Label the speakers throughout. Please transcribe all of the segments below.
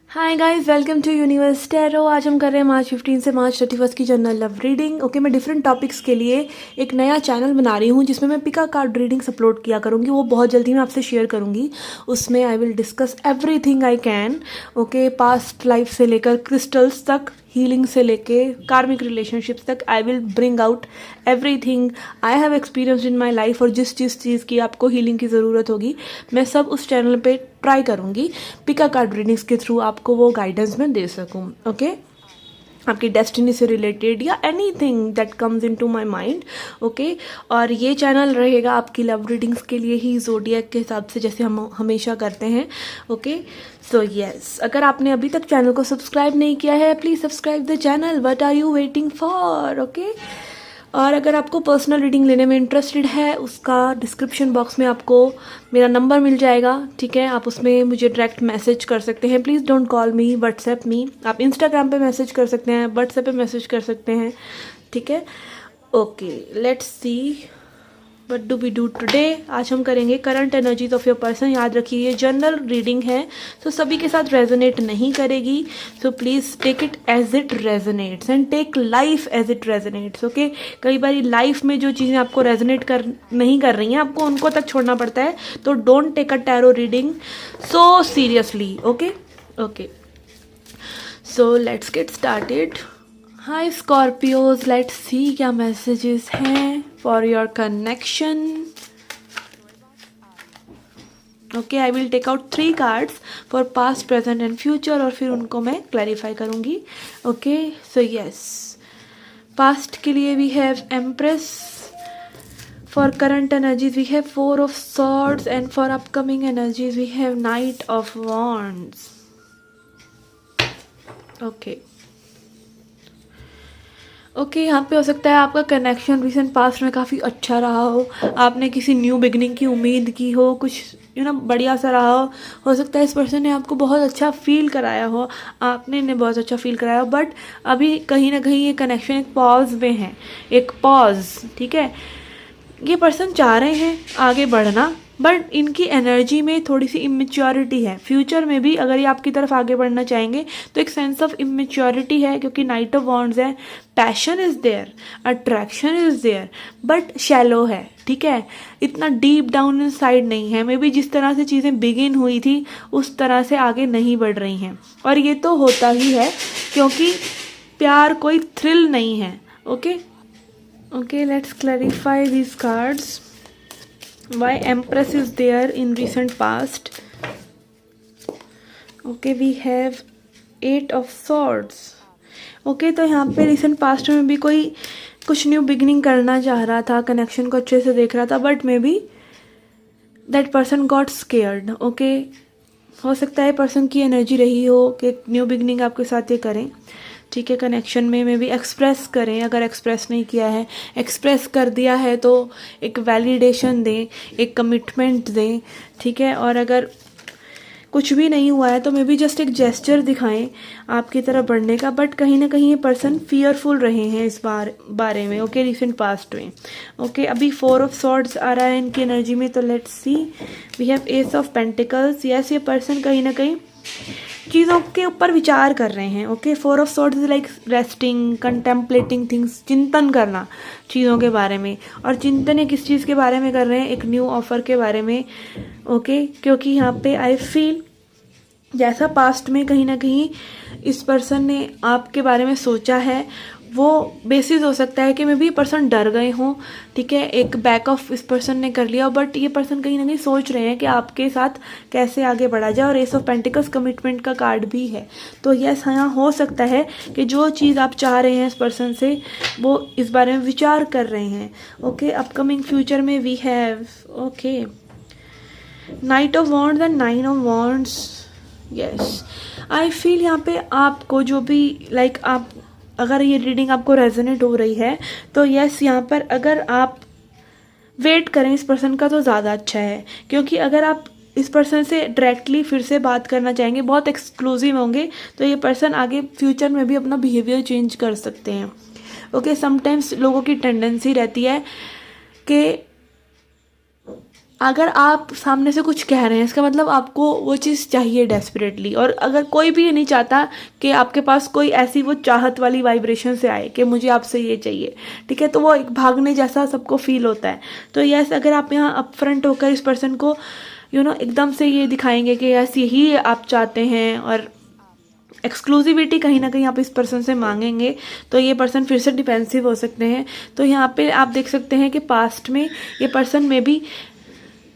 Speaker 1: Hi guys, welcome to universe tarot. आज हम कर रहे हैं मार्च 15 से मार्च 31 की जनरल लव रीडिंग। ओके, मैं डिफरेंट टॉपिक्स के लिए एक नया चैनल बना रही हूँ जिसमें मैं पिका कार्ड रीडिंग्स अपलोड किया करूँगी। वो बहुत जल्दी मैं आपसे शेयर करूँगी। उसमें I will discuss everything I can. Okay, past life से लेकर क्रिस्टल्स तक, हीलिंग से लेके कार्मिक रिलेशनशिप्स तक, I will bring out everything I have experience in my life. और जिस चीज़ की आपको हीलिंग की ज़रूरत होगी मैं सब उस चैनल पे ट्राई करूँगी पिका कार्ड रीडिंग्स के थ्रू आपको वो गाइडेंस मैं दे सकूँ। ओके, आपकी डेस्टिनी से रिलेटेड या anything that comes into my mind. Okay, और ये चैनल रहेगा आपकी लव रीडिंग्स के लिए ही, ज़ोडिएक के हिसाब से, जैसे हम हमेशा करते हैं। ओके, सो यस, अगर आपने अभी तक चैनल को सब्सक्राइब नहीं किया है, please subscribe the channel. What are you waiting for? Okay, और अगर आपको पर्सनल रीडिंग लेने में इंटरेस्टेड है, उसका डिस्क्रिप्शन बॉक्स में आपको मेरा नंबर मिल जाएगा। ठीक है, आप उसमें मुझे डायरेक्ट मैसेज कर सकते हैं। Please don't call me, WhatsApp me. आप इंस्टाग्राम पे मैसेज कर सकते हैं, व्हाट्सएप पे मैसेज कर सकते हैं। ठीक है, okay, let's see what do we do today. आज हम करेंगे current energies of your person. याद रखिए ये जनरल रीडिंग है, तो सभी के साथ रेजोनेट नहीं करेगी। So please take it as it resonates and take life as it resonates. Okay, कई बार लाइफ में जो चीज़ें आपको रेजोनेट नहीं कर रही हैं, आपको उनको तक छोड़ना पड़ता है। तो don't take a tarot reading so seriously. Okay okay, so let's get started. Hi Scorpios, let's see क्या मैसेजेस हैं for your connection. Okay, I will take out 3 cards for past, present and future, और फिर उनको मैं clarify करूंगी। Okay, so yes, past के लिए we have empress, for current energies we have 4 of swords, and for upcoming energies we have knight of wands. Okay okay, यहाँ पे हो सकता है आपका कनेक्शन रिसेंट पास्ट में काफ़ी अच्छा रहा हो, आपने किसी न्यू बिगनिंग की उम्मीद की हो, कुछ बढ़िया सा रहा हो सकता है इस पर्सन ने आपको बहुत अच्छा फील कराया हो, आपने इन्हें बहुत अच्छा फील कराया हो। बट अभी कहीं ना कहीं ये कनेक्शन एक पॉज में है, एक पॉज। ठीक है, ये पर्सन चाह रहे हैं आगे बढ़ना, बट इनकी एनर्जी में थोड़ी सी इमेच्योरिटी है। फ्यूचर में भी अगर ये आपकी तरफ आगे बढ़ना चाहेंगे तो एक सेंस ऑफ इमेच्योरिटी है, क्योंकि नाइट ऑफ वॉन्ड्स है। Passion is there, attraction is there, but shallow है। ठीक है, इतना डीप डाउन इन साइड नहीं है। मे बी जिस तरह से चीज़ें बिगिन हुई थी उस तरह से आगे नहीं बढ़ रही हैं, और ये तो होता ही है क्योंकि प्यार कोई थ्रिल नहीं है। Okay okay, let's clarify these cards. Why Empress is there in recent past? Okay, we have 8 of Swords. Okay, तो यहाँ पे रिसेंट पास्ट में भी कोई कुछ न्यू बिगनिंग करना चाह रहा था, कनेक्शन को अच्छे से देख रहा था, but may be that person got scared. Okay, हो सकता है पर्सन की एनर्जी रही हो कि न्यू बिगनिंग आपके साथ ये करें। ठीक है, कनेक्शन में भी एक्सप्रेस करें, अगर एक्सप्रेस नहीं किया है, एक्सप्रेस कर दिया है तो एक वैलिडेशन दें, एक कमिटमेंट दें। ठीक है, और अगर कुछ भी नहीं हुआ है तो मे बी जस्ट एक जेस्चर दिखाएं आपकी तरफ बढ़ने का। बट कहीं ना कहीं ये पर्सन फियरफुल रहे हैं इस बारे में। ओके, रिसेंट पास्ट में। ओके, अभी 4 ऑफ सॉर्ड्स आ रहा है इनकी एनर्जी में, तो let's see we have ace of pentacles. Yes, ये पर्सन कहीं ना कहीं चीज़ों के ऊपर विचार कर रहे हैं। Okay, 4 of swords is like resting, contemplating things, चिंतन करना चीज़ों के बारे में। और चिंतन किस चीज़ के बारे में कर रहे हैं? एक न्यू ऑफर के बारे में। ओके, क्योंकि यहाँ पे आई फील जैसा पास्ट में कहीं ना कहीं इस पर्सन ने आपके बारे में सोचा है, वो बेसिस हो सकता है कि मे बी पर्सन डर गए हों। ठीक है, एक बैक ऑफ इस पर्सन ने कर लिया, बट ये पर्सन कहीं ना कहीं सोच रहे हैं कि आपके साथ कैसे आगे बढ़ा जाए। और एस ऑफ पेंटिकल्स कमिटमेंट का कार्ड भी है, तो यस, यहाँ हो सकता है कि जो चीज़ आप चाह रहे हैं इस पर्सन से, वो इस बारे में विचार कर रहे हैं। ओके, अपकमिंग फ्यूचर में we have okay knight of wands and 9 of wands. Yes, I feel यहाँ पे आपको जो भी आप, अगर ये रीडिंग आपको रेजोनेट हो रही है तो यस, यहाँ पर अगर आप वेट करें इस पर्सन का तो ज़्यादा अच्छा है। क्योंकि अगर आप इस पर्सन से डायरेक्टली फिर से बात करना चाहेंगे, बहुत एक्सक्लूसिव होंगे, तो ये पर्सन आगे फ्यूचर में भी अपना बिहेवियर चेंज कर सकते हैं। ओके, समटाइम्स लोगों की टेंडेंसी रहती है कि अगर आप सामने से कुछ कह रहे हैं इसका मतलब आपको वो चीज़ चाहिए डेस्परेटली। और अगर कोई भी ये नहीं चाहता कि आपके पास कोई ऐसी वो चाहत वाली वाइब्रेशन से आए कि मुझे आपसे ये चाहिए, ठीक है, तो वो एक भागने जैसा सबको फील होता है। तो यस, अगर आप यहाँ अपफ्रंट होकर इस पर्सन को एकदम से ये दिखाएंगे कि यस यही आप चाहते हैं और एक्सक्लूसिविटी कहीं ना कहीं आप इस पर्सन से मांगेंगे, तो ये पर्सन फिर से डिफेंसिव हो सकते हैं। तो यहाँ पे आप देख सकते हैं कि पास्ट में ये पर्सन में भी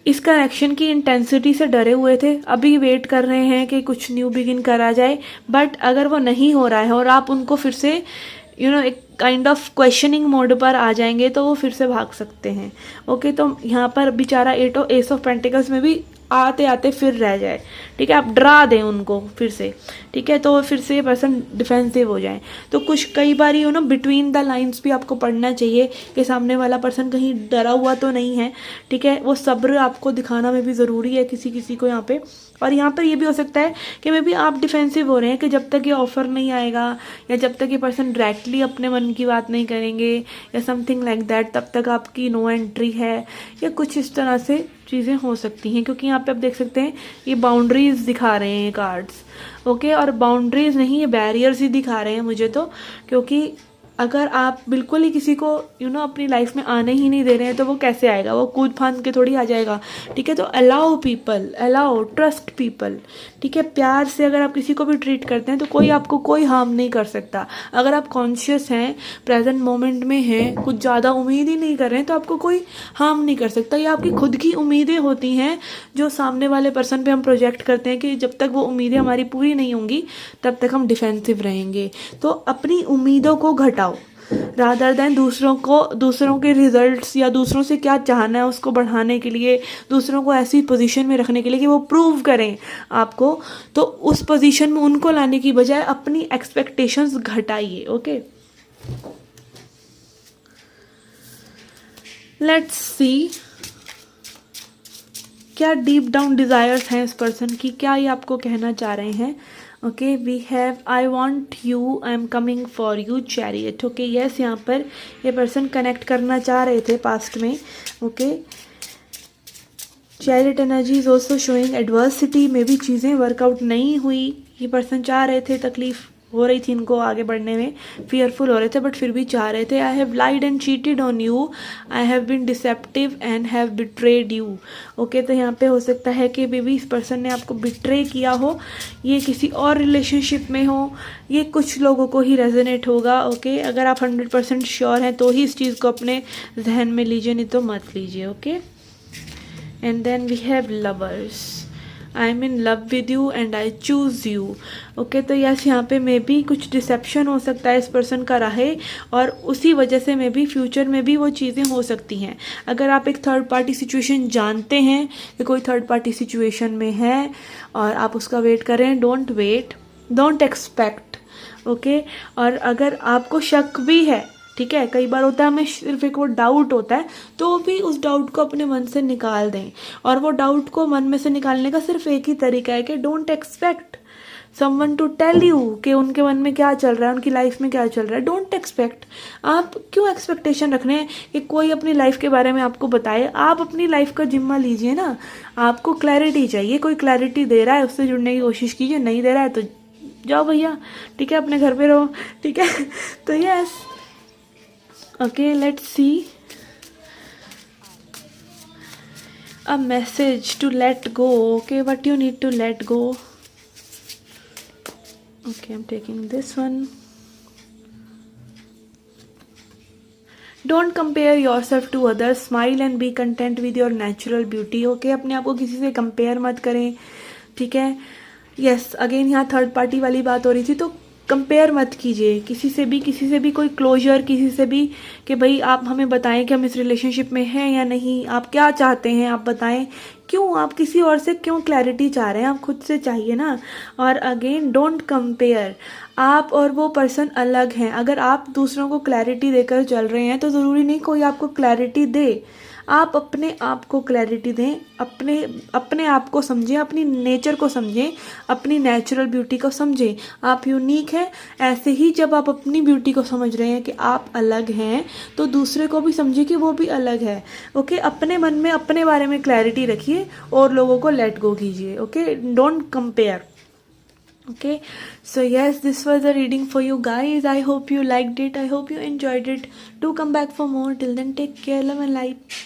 Speaker 1: इस कनेक्शन की इंटेंसिटी से डरे हुए थे, अभी वेट कर रहे हैं कि कुछ न्यू बिगिन करा जाए। बट अगर वो नहीं हो रहा है और आप उनको फिर से एक काइंड ऑफ क्वेश्चनिंग मोड पर आ जाएंगे, तो वो फिर से भाग सकते हैं। ओके, तो यहाँ पर बेचारा एस ऑफ पेंटिकल्स में भी आते आते फिर रह जाए, ठीक है, आप डरा दें उनको फिर से, ठीक है, तो फिर से ये पर्सन डिफेंसिव हो जाए। तो कुछ कई बार बिटवीन द लाइंस भी आपको पढ़ना चाहिए कि सामने वाला पर्सन कहीं डरा हुआ तो नहीं है, ठीक है, वो सब्र आपको दिखाना में भी ज़रूरी है किसी किसी को यहाँ पे। और यहाँ पर ये भी हो सकता है कि मे बी आप डिफेंसिव हो रहे हैं कि जब तक ये ऑफ़र नहीं आएगा या जब तक ये पर्सन डायरेक्टली अपने मन की बात नहीं करेंगे या समथिंग लाइक दैट, तब तक आपकी नो एंट्री है, या कुछ इस तरह से चीज़ें हो सकती हैं। क्योंकि यहाँ पे आप देख सकते हैं ये बाउंड्रीज दिखा रहे हैं कार्ड्स, ओके, और बाउंड्रीज नहीं, ये बैरियर्स ही दिखा रहे हैं मुझे तो। क्योंकि अगर आप बिल्कुल ही किसी को अपनी लाइफ में आने ही नहीं दे रहे हैं, तो वो कैसे आएगा, वो कूद फांद के थोड़ी आ जाएगा, ठीक है। तो allow people, allow, trust people, ठीक है। प्यार से अगर आप किसी को भी ट्रीट करते हैं तो कोई आपको कोई हार्म नहीं कर सकता। अगर आप कॉन्शियस हैं, प्रेजेंट मोमेंट में हैं, कुछ ज़्यादा उम्मीद ही नहीं कर रहे हैं, तो आपको कोई हार्म नहीं कर सकता। ये आपकी खुद की उम्मीदें होती हैं जो सामने वाले पर्सन पे हम प्रोजेक्ट करते हैं कि जब तक वो उम्मीदें हमारी पूरी नहीं होंगी तब तक हम डिफेंसिव रहेंगे। तो अपनी उम्मीदों को घटाओ रादर देन दूसरों के रिजल्ट्स या दूसरों से क्या चाहना है उसको बढ़ाने के लिए, दूसरों को ऐसी पोजीशन में रखने के लिए कि वो प्रूव करें आपको, तो उस पोजीशन में उनको लाने की बजाय अपनी एक्सपेक्टेशंस घटाइए। ओके, लेट्स सी क्या डीप डाउन डिज़ायर्स हैं इस पर्सन की, क्या ये आपको कहना चाह रहे हैं। Okay, we have I want you, I am coming for you, chariot. Okay, yes, यहाँ पर ये पर्सन कनेक्ट करना चाह रहे थे पास्ट में। Okay, chariot energy is also showing adversity, में भी चीज़ें वर्कआउट नहीं हुई, ये पर्सन चाह रहे थे, तकलीफ हो रही थी इनको आगे बढ़ने में, फियरफुल हो रहे थे बट फिर भी चाह रहे थे। I have lied and cheated on you, I have been deceptive and have betrayed you. Okay, तो यहाँ पे हो सकता है कि बेबी इस पर्सन ने आपको बिट्रे किया हो, ये किसी और रिलेशनशिप में हो, ये कुछ लोगों को ही रेजोनेट होगा। ओके, अगर आप 100% श्योर हैं तो ही इस चीज़ को अपने जहन में लीजिए, नहीं तो मत लीजिए। Okay, and then we have lovers, I am in love with you and I choose you. Okay, तो यस, यहाँ पे मे भी कुछ डिसेप्शन हो सकता है इस पर्सन का रहे, और उसी वजह से मे भी फ्यूचर में भी वो चीज़ें हो सकती हैं। अगर आप एक थर्ड पार्टी सिचुएशन जानते हैं कि कोई थर्ड पार्टी सिचुएशन में है और आप उसका वेट कर रहे हैं, don't wait, don't expect. Okay, और अगर आपको शक भी है, ठीक है, कई बार होता है हमें सिर्फ एक वो डाउट होता है, तो भी उस डाउट को अपने मन से निकाल दें। और वो डाउट को मन में से निकालने का सिर्फ एक ही तरीका है कि don't expect someone to tell you कि उनके मन में क्या चल रहा है, उनकी लाइफ में क्या चल रहा है। डोंट एक्सपेक्ट, आप क्यों एक्सपेक्टेशन रख रहे हैं कि कोई अपनी लाइफ के बारे में आपको बताए। आप अपनी लाइफ का जिम्मा लीजिए ना, आपको क्लैरिटी चाहिए, कोई क्लैरिटी दे रहा है उससे जुड़ने की कोशिश कीजिए, नहीं दे रहा है तो जाओ भैया, ठीक है, अपने घर पे रहो, ठीक है। तो yes, okay, let's see a message to let go. Okay, what you need to let go. Okay, I'm taking this one. Don't compare yourself to others, smile and be content with your natural beauty. Okay, अपने आप को किसी से compare मत करें, ठीक है। Yes, again यहाँ थर्ड पार्टी वाली बात हो रही थी, तो कंपेयर मत कीजिए किसी से भी कोई क्लोजर, किसी से भी कि भाई आप हमें बताएं कि हम इस रिलेशनशिप में हैं या नहीं, आप क्या चाहते हैं आप बताएं। क्यों आप किसी और से क्यों क्लैरिटी चाह रहे हैं, आप खुद से चाहिए ना। और अगेन डोंट कंपेयर, आप और वो पर्सन अलग हैं। अगर आप दूसरों को क्लैरिटी देकर चल रहे हैं तो ज़रूरी नहीं कोई आपको क्लैरिटी दे, आप अपने आप को क्लैरिटी दें, अपने अपने आप को समझें, अपनी नेचर को समझें, अपनी नेचुरल ब्यूटी को समझें। आप यूनिक हैं। ऐसे ही जब आप अपनी ब्यूटी को समझ रहे हैं कि आप अलग हैं, तो दूसरे को भी समझिए कि वो भी अलग है। ओके, अपने मन में अपने बारे में क्लैरिटी रखिए और लोगों को लेट गो कीजिए। Okay, don't compare. Okay, so yes, this was the reading for you guys. I hope you liked it. I hope you enjoyed it. Do come back for more. Till then, take care, love and light.